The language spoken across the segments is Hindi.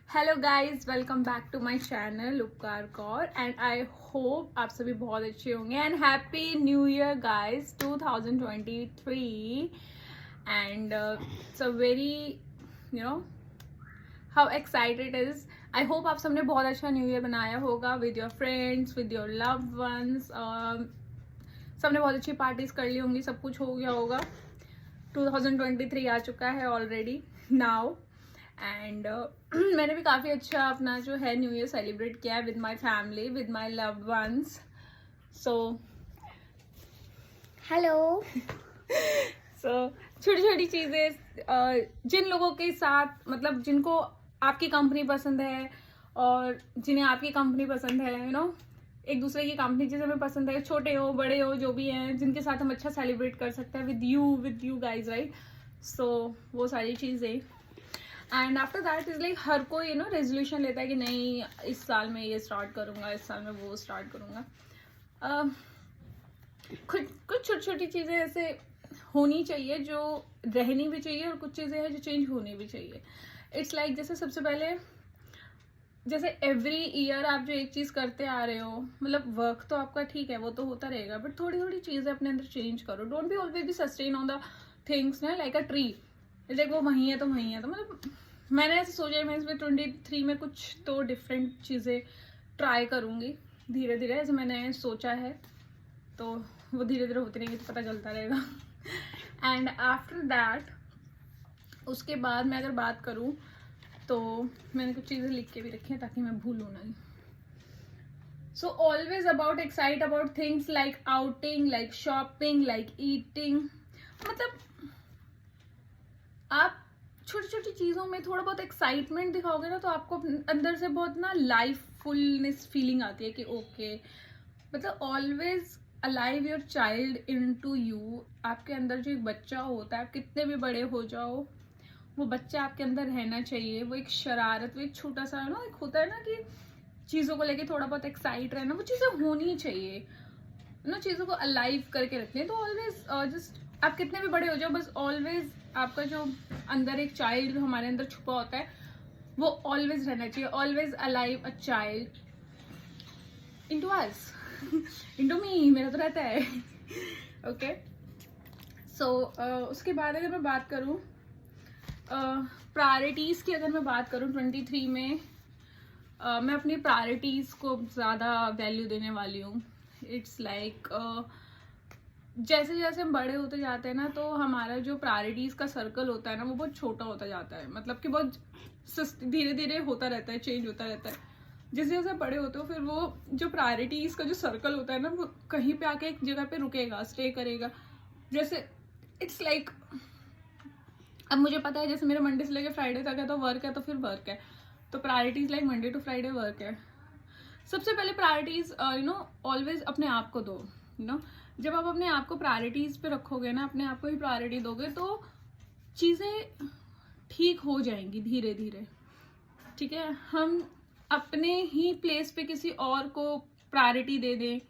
Hello guys, welcome back to my channel Upkar Kaur and I hope आप सभी बहुत अच्छे होंगे and happy new year guys 2023 and it's a very you know how excited is. I hope आप सबने बहुत अच्छा न्यू ईयर बनाया होगा with your friends, with your loved ones. सबने बहुत अच्छी पार्टीज कर ली होंगी, सब कुछ हो गया होगा। 2023 आ चुका है ऑलरेडी नाउ एंड मैंने भी काफ़ी अच्छा अपना जो है न्यू ईयर सेलिब्रेट किया है with my family, with my loved ones. So hello. So छोटी छोटी चीज़ें जिन लोगों के साथ, मतलब जिनको आपकी कंपनी पसंद है और जिन्हें आपकी कंपनी पसंद है, यू नो, एक दूसरे की कंपनी जिसे हमें पसंद है, छोटे हो बड़े हो जो भी हैं, जिनके साथ हम अच्छा सेलिब्रेट कर सकते हैं with you guys, right. So वो सारी चीज़ें and after that is like हर कोई रेजोल्यूशन लेता है कि नहीं इस साल में ये स्टार्ट करूँगा, इस साल में वो स्टार्ट करूँगा। कुछ छोटी छोटी चीज़ें ऐसे होनी चाहिए जो रहनी भी चाहिए और कुछ चीज़ें हैं जो चेंज होनी भी चाहिए। इट्स लाइक जैसे सबसे पहले, जैसे एवरी ईयर आप जो एक चीज़ करते आ रहे हो, मतलब वर्क तो आपका ठीक है, वो तो होता रहेगा, बट थोड़ी थोड़ी चीज़ें अपने अंदर चेंज करो। Don't be always be sustain on the things ना, लाइक अ ट्री। लाइक वो वहीं है तो वहीं है, तो मतलब मैंने ऐसे सोचा मैं इसमें 23 में कुछ तो डिफरेंट चीज़ें ट्राई करूँगी धीरे धीरे, ऐसे मैंने सोचा है। तो वो धीरे धीरे होती रहेंगी तो पता चलता रहेगा। एंड आफ्टर दैट, उसके बाद मैं अगर बात करूँ तो मैंने कुछ चीज़ें लिख के भी रखी हैं ताकि मैं भूलूँ नहीं। So always about excite about things like outing, like shopping, like eating. मतलब आप छोटी छोटी चीज़ों में थोड़ा बहुत एक्साइटमेंट दिखाओगे ना, तो आपको अंदर से बहुत ना लाइफफुलनेस फीलिंग आती है कि ओके, मतलब always alive your child in to you. आपके अंदर जो एक बच्चा होता है, आप कितने भी बड़े हो जाओ, वो बच्चा आपके अंदर रहना चाहिए। वो एक शरारत, वो एक छोटा सा एक होता है ना कि चीज़ों को लेके थोड़ा बहुत एक्साइट रहना, वो चीज़ें होनी चाहिए ना, चीज़ों को अलाइव करके रखते हैं। तो ऑलवेज जस्ट आप कितने भी बड़े हो जाओ, बस ऑलवेज आपका जो अंदर एक चाइल्ड जो हमारे अंदर छुपा होता है वो ऑलवेज रहना चाहिए। Always alive a child into us, into me, मेरा तो रहता है। ओके। सो उसके बाद अगर मैं बात करूँ प्रायोरिटीज़ की, अगर मैं बात करूँ 23 में मैं अपनी प्रायोरिटीज़ को ज़्यादा वैल्यू देने वाली हूँ। इट्स लाइक जैसे जैसे हम बड़े होते जाते हैं ना, तो हमारा जो प्रायोरिटीज़ का सर्कल होता है ना, वो बहुत छोटा होता जाता है। मतलब कि बहुत धीरे धीरे होता रहता है, चेंज होता रहता है। जैसे जैसे बड़े होते हो, फिर वो जो प्रायोरिटीज़ का जो सर्कल होता है ना, वो कहीं पे आके एक जगह पे रुकेगा, स्टे करेगा। जैसे इट्स लाइक अब मुझे पता है, जैसे मेरा मंडे से लेकर फ्राइडे तक है तो वर्क है, तो फिर वर्क है, तो priorities like Monday to Friday work है। सबसे पहले प्रायोरिटीज़ ऑलवेज अपने आप को दो। जब आप अपने आप को प्रायोरिटीज़ पे रखोगे ना, अपने आप को ही प्रायोरिटी दोगे, तो चीज़ें ठीक हो जाएंगी धीरे धीरे। ठीक है, हम अपने ही प्लेस पे किसी और को प्रायोरिटी दे दें,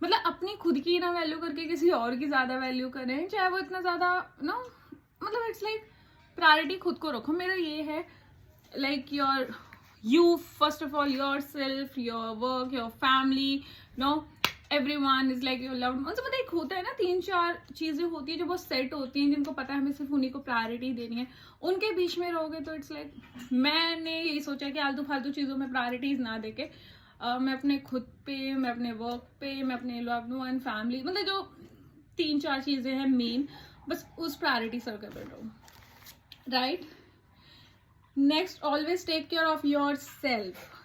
मतलब अपनी खुद की ना वैल्यू करके किसी और की ज़्यादा वैल्यू करें, चाहे वो इतना ज़्यादा मतलब इट्स लाइक प्रायोरिटी खुद को रखो। मेरा ये है, like your you first of all, your self, your work, your family, everyone is like your loved ones। मतलब एक होता है ना, 3-4 चीजें होती है जो बहुत सेट होती हैं, जिनको पता है हमें सिर्फ उन्हीं को प्रायोरिटी देनी है। उनके बीच में रहोगे तो इट्स लाइक मैंने यही सोचा कि आलतू फालतू चीज़ों में प्रायोरिटीज ना देके मैं अपने खुद पे, मैं अपने वर्क पे, मैं अपने लव्ड वन, फैमिली, मतलब जो 3-4 चीज़ें हैं मेन, बस उस प्रायोरिटी सर्कल पे रहो, right. Next, always take care of yourself.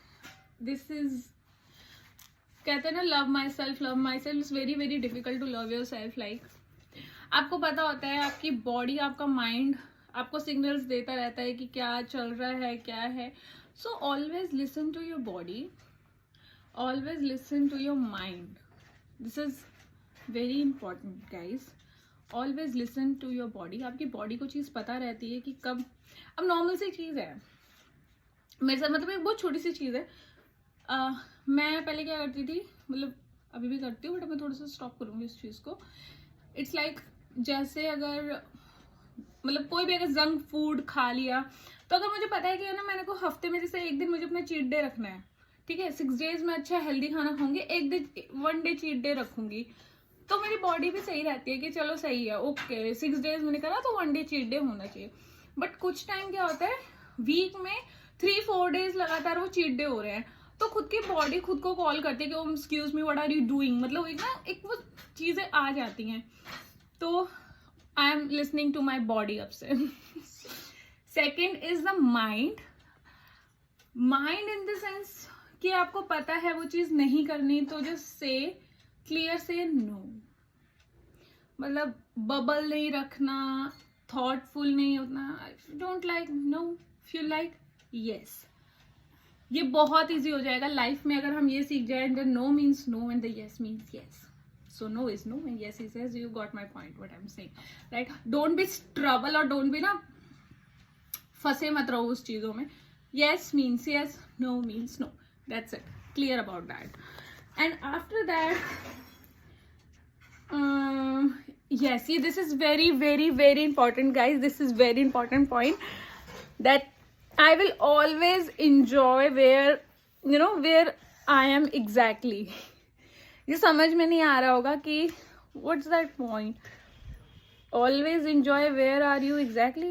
This is, कहते हैं ना, love myself, love myself. It's very very difficult to love yourself. Like आपको पता होता है, आपकी बॉडी, आपका माइंड आपको सिग्नल्स देता रहता है कि क्या चल रहा है, क्या है। So always listen to your body, always listen to your mind. This is very important guys. Always listen to your body. आपकी बॉडी को चीज़ पता रहती है कि कब, अब नॉर्मल सी चीज़ है मेरे साथ, मतलब एक बहुत छोटी सी चीज़ है। मैं पहले क्या करती थी, मतलब अभी भी करती हूँ, बट मैं थोड़ा सा स्टॉप करूँगी इस चीज़ को। इट्स लाइक जैसे अगर मतलब कोई भी अगर जंक फूड खा लिया, तो अगर मुझे पता है कि ना मैंने को हफ्ते में जैसे एक दिन मुझे अपना चीट डे रखना है, ठीक है, 6 डेज में अच्छा हेल्दी खाना खाऊंगी, एक दिन 1 डे चीट डे रखूंगी, तो मेरी बॉडी भी सही रहती है कि चलो सही है, ओके 6 डेज मैंने करा तो 1 डे चीट डे होना चाहिए। बट कुछ टाइम क्या होता है, वीक में 3-4 डेज लगातार वो चीट डे हो रहे हैं, तो खुद की बॉडी खुद को कॉल करती है कि oh excuse me what are you doing, मतलब एक वो चीजें आ जाती हैं, तो I am listening to my body अब से। Second is the mind. Mind in the sense कि आपको पता है वो चीज नहीं करनी, तो जस्ट से क्लियर से नो, मतलब बबल नहीं रखना, थॉटफुल नहीं होना, don't like no, feel like yes. ये बहुत इजी हो जाएगा लाइफ में अगर हम ये सीख जाए, the no means no and the yes means yes. So no is no and yes is yes. You got my point what I'm saying, right? Don't be trouble और don't be ना फंसे मत रहो उस चीजों में। Yes means yes, no means no. That's it. Clear about that. And after that, yes, this is very very very important, guys. This is very important point that I will always enjoy where I am exactly. ये समझ में नहीं आ रहा होगा कि what's that point, always enjoy where are you exactly.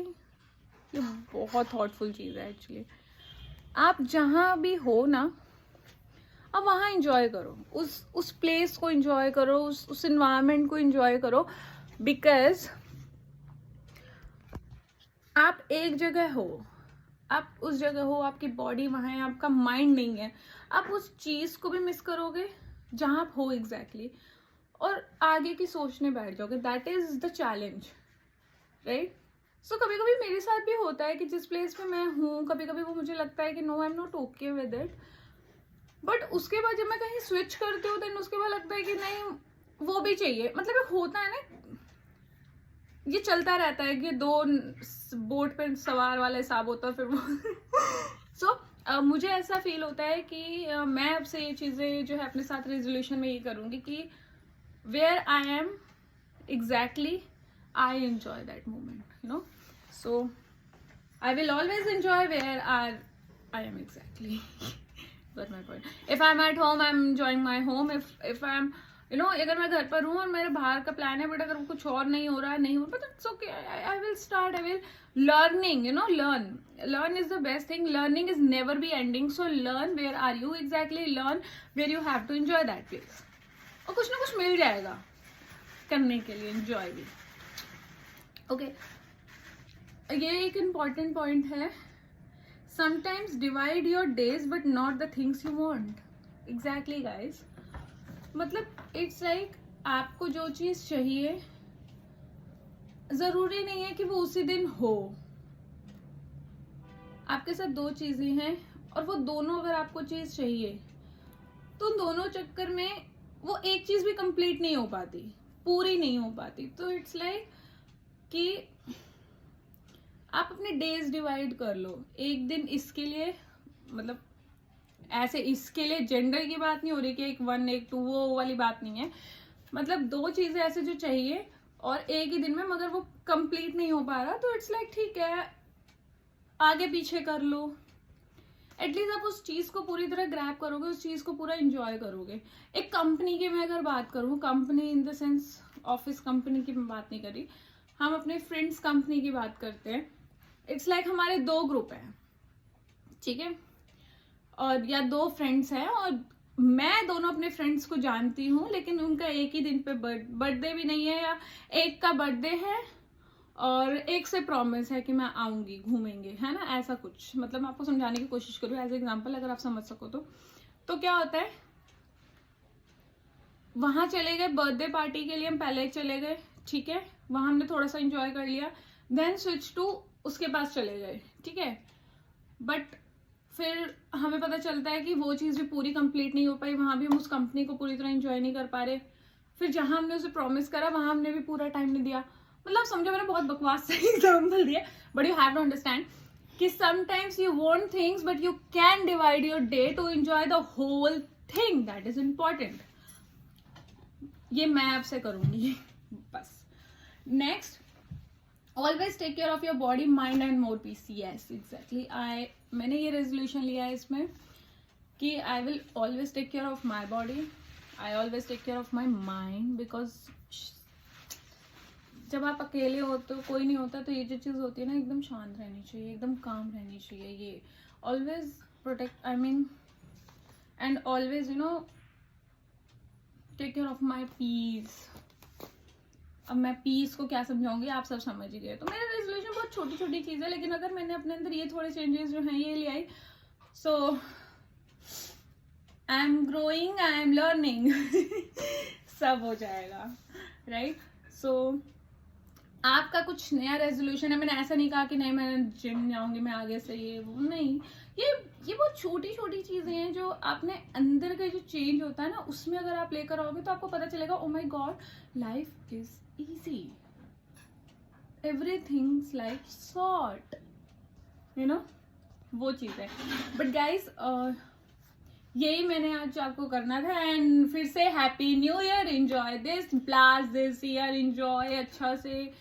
ये बहुत थॉटफुल चीज़ है एक्चुअली। आप जहाँ भी हो ना, आप वहाँ इंजॉय करो, उस प्लेस को इंजॉय करो, उस इन्वायरमेंट को इंजॉय करो, बिकॉज आप एक जगह हो, आप उस जगह हो, आपकी बॉडी वहाँ है, आपका माइंड नहीं है, आप उस चीज़ को भी मिस करोगे जहाँ आप हो एग्जैक्टली, और आगे की सोचने बैठ जाओगे। That is the challenge, right? So कभी कभी मेरे साथ भी होता है कि जिस प्लेस पे मैं हूँ, कभी कभी वो मुझे लगता है कि no I am not okay with it, but उसके बाद जब मैं कहीं स्विच करती हूँ देन उसके बाद लगता है कि नहीं वो भी चाहिए। मतलब ये होता है ना, ये चलता रहता है कि 2 बोट पे सवार वाला हिसाब होता है फिर वो मुझे ऐसा फील होता है कि मैं अब से ये चीज़ें जो है अपने साथ रेजोल्यूशन में ये करूँगी कि where I am exactly I enjoy that moment, you know. So I will always enjoy where I am exactly. got my point. If I'm at home, I'm enjoying my home. If I'm अगर मैं घर पर हूँ और मेरे बाहर का प्लान है, बट अगर कुछ और नहीं हो रहा है, नहीं हो रहा, but it's okay. I will start. I will learning. Learn is the best thing. Learning is never be ending. So learn where are you exactly. Learn where you have to enjoy that place. और कुछ ना कुछ मिल जाएगा करने के लिए, enjoy भी. Okay. ये एक important point है. Sometimes divide your days, but not the things you want. Exactly, guys. मतलब इट्स लाइक आपको जो चीज चाहिए जरूरी नहीं है कि वो उसी दिन हो। आपके साथ 2 चीजें हैं और वो दोनों अगर आपको चीज चाहिए तो उन दोनों चक्कर में वो एक चीज भी कंप्लीट नहीं हो पाती, पूरी नहीं हो पाती। तो इट्स लाइक कि आप अपने डेज डिवाइड कर लो। एक दिन इसके लिए, मतलब ऐसे इसके लिए जेंडर की बात नहीं हो रही कि एक 1 एक 2 वो वाली बात नहीं है। मतलब 2 चीजें ऐसे जो चाहिए और एक ही दिन में मगर वो कंप्लीट नहीं हो पा रहा, तो इट्स लाइक ठीक है आगे पीछे कर लो। एटलीस्ट आप उस चीज को पूरी तरह ग्रैब करोगे, उस चीज को पूरा एंजॉय करोगे। एक कंपनी की मैं अगर बात करूँ, company in the sense office company की मैं बात नहीं कर रही, हम अपने फ्रेंड्स कंपनी की बात करते हैं। इट्स लाइक हमारे 2 ग्रुप हैं, ठीक है, और या 2 फ्रेंड्स हैं और मैं दोनों अपने फ्रेंड्स को जानती हूँ, लेकिन उनका एक ही दिन पे बर्थडे भी नहीं है, या एक का बर्थडे है और एक से प्रॉमिस है कि मैं आऊंगी, घूमेंगे, है ना, ऐसा कुछ। मतलब मैं आपको समझाने की कोशिश करूँ एज एग्जाम्पल, अगर आप समझ सको तो क्या होता है, वहां चले गए बर्थडे पार्टी के लिए, हम पहले चले गए, ठीक है, वहां हमने थोड़ा सा एंजॉय कर लिया, देन स्विच टू उसके पास चले गए, ठीक है, बट फिर हमें पता चलता है कि वो चीज़ भी पूरी कंप्लीट नहीं हो पाई, वहां भी हम उस कंपनी को पूरी तरह एंजॉय नहीं कर पा रहे। फिर जहां हमने उसे प्रॉमिस करा वहां हमने भी पूरा टाइम नहीं दिया। मतलब समझो, मैंने बहुत बकवास सा एग्जाम्पल दिया, but you have to understand कि sometimes you want things but you can divide your day to enjoy the whole thing, that is important. ये मैं आपसे करूंगी बस। Next, always take care of your body, mind and more peace. Yes exactly. मैंने ये रेजोल्यूशन लिया है इसमें कि I will always take care of my body, I always take care of my mind. Because जब आप अकेले हो तो कोई नहीं होता, तो ये जो चीज़ होती है ना, एकदम शांत रहनी चाहिए, एकदम काम रहनी चाहिए. ये always protect, I mean, and always you know take care of my peace. अब मैं पीस को क्या समझाऊंगी, आप सब समझ ही गए. तो मेरा रेजोल्यूशन बहुत छोटी छोटी चीज़ है, लेकिन अगर मैंने अपने अंदर ये थोड़े चेंजेस जो हैं ये ले आई, so I am growing, I am learning. सब हो जाएगा, राइट. सो आपका कुछ नया रेजोल्यूशन है. मैंने ऐसा नहीं कहा कि नहीं मैं जिम जाऊंगी मैं आगे से, ये वो नहीं. ये बहुत छोटी छोटी चीजें हैं जो आपने अंदर का जो चेंज होता है ना, उसमें अगर आप लेकर आओगे तो आपको पता चलेगा, oh my God, life is easy, everything's like sort, you know, वो चीज है. बट गाइज यही मैंने आज आपको करना था. एंड फिर से happy new year. Enjoy this blast this year, enjoy, अच्छा से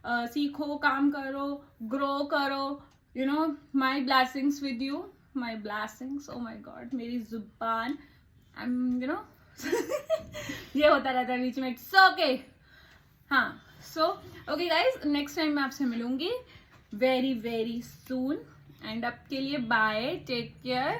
सीखो, काम करो, ग्रो करो. You know my blessings with you, my blessings. Oh my god, मेरी जुबान, आई एम, यू नो, ये होता रहता है बीच में. It's okay. हाँ, so okay guys, next time मैं आपसे मिलूंगी वेरी वेरी सून. एंड अब के लिए बाय, टेक केयर.